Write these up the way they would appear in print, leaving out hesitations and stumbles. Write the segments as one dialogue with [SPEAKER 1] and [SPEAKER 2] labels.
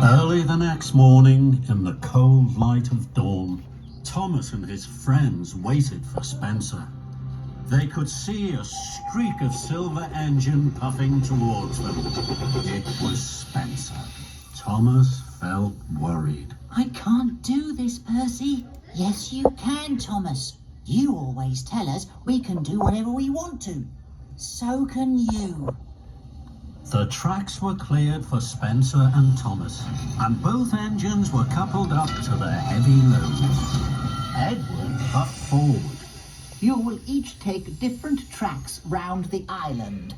[SPEAKER 1] Early the next morning, in the cold light of dawn, Thomas and his friends waited for Spencer. They could see a streak of silver engine puffing towards them. It was Spencer. Thomas felt worried.
[SPEAKER 2] I can't do this, Percy.
[SPEAKER 3] Yes, you can, Thomas. You always tell us we can do whatever we want to. So can you.
[SPEAKER 1] The tracks were cleared for Spencer and Thomas, and both engines were coupled up to their heavy loads. Edward puffed forward.
[SPEAKER 4] You will each take different tracks round the island.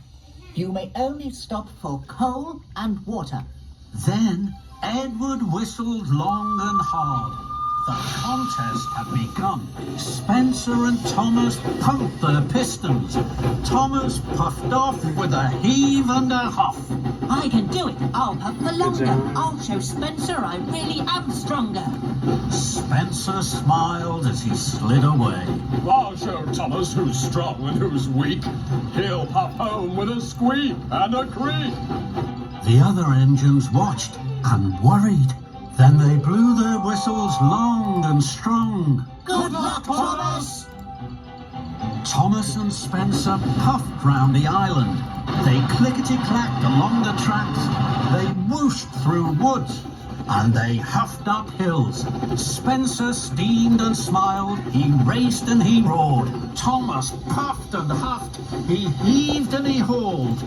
[SPEAKER 4] You may only stop for coal and water.
[SPEAKER 1] Then Edward whistled long and hard. The contest had begun. Spencer and Thomas pumped their pistons. Thomas puffed off with a heave and a huff.
[SPEAKER 2] I can do it. I'll puff for longer. I'll show Spencer I really am stronger.
[SPEAKER 1] Spencer smiled as he slid away.
[SPEAKER 5] I'll show Thomas who's strong and who's weak. He'll puff home with a squeak and a creak.
[SPEAKER 1] The other engines watched and worried. Then they blew their whistles long and strong.
[SPEAKER 3] Good luck, Thomas!
[SPEAKER 1] Thomas and Spencer puffed round the island. They clickety-clacked along the tracks. They whooshed through woods. And they huffed up hills. Spencer steamed and smiled. He raced and he roared. Thomas puffed and huffed. He heaved and he hauled.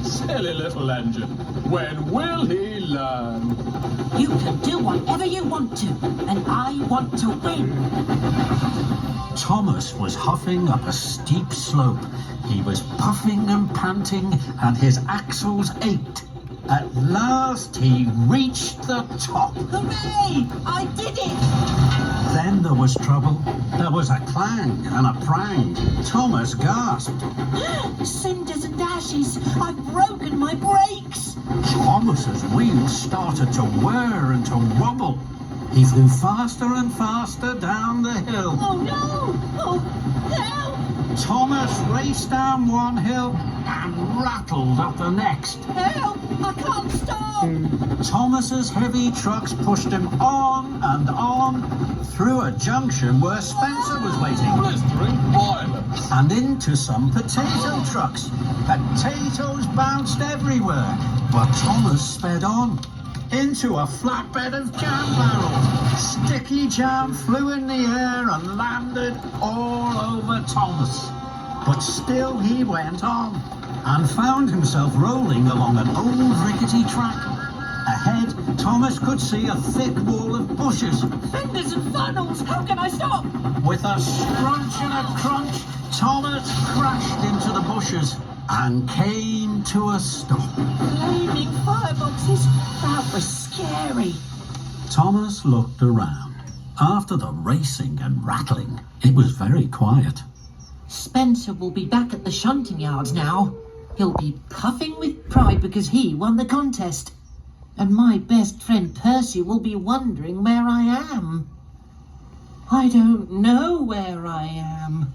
[SPEAKER 5] Silly little engine. When will he learn?
[SPEAKER 2] You can do whatever you want to, and I want to win.
[SPEAKER 1] Thomas was huffing up a steep slope. He was puffing and panting, and his axles ached. At last he reached the top.
[SPEAKER 2] Hooray! I did it!
[SPEAKER 1] Then there was trouble. There was a clang and a prang. Thomas gasped.
[SPEAKER 2] Cinders and ashes! I've broken my brakes!
[SPEAKER 1] Thomas's wheels started to whir and to wobble. He flew faster and faster down the hill.
[SPEAKER 2] Oh no! Oh, help!
[SPEAKER 1] Thomas raced down one hill and rattled up the next.
[SPEAKER 2] Help! I can't stop!
[SPEAKER 1] Thomas's heavy trucks pushed him on through a junction where Spencer was waiting,
[SPEAKER 5] Blistering violence.
[SPEAKER 1] and into some potato trucks. Potatoes bounced everywhere, but Thomas sped on into a flatbed of jam barrels. Sticky jam flew in the air and landed all over Thomas. But still he went on and found himself rolling along an old rickety track. Ahead, Thomas could see a thick wall of bushes.
[SPEAKER 2] Fenders and funnels! How can I stop?
[SPEAKER 1] With a scrunch and a crunch, Thomas crashed into the bushes and came to a stop.
[SPEAKER 2] Flaming fireboxes! That was scary.
[SPEAKER 1] Thomas looked around. After the racing and rattling, it was very quiet.
[SPEAKER 2] Spencer will be back at the shunting yards now. He'll be puffing with pride because he won the contest. And my best friend Percy will be wondering where I am. I don't know where I am.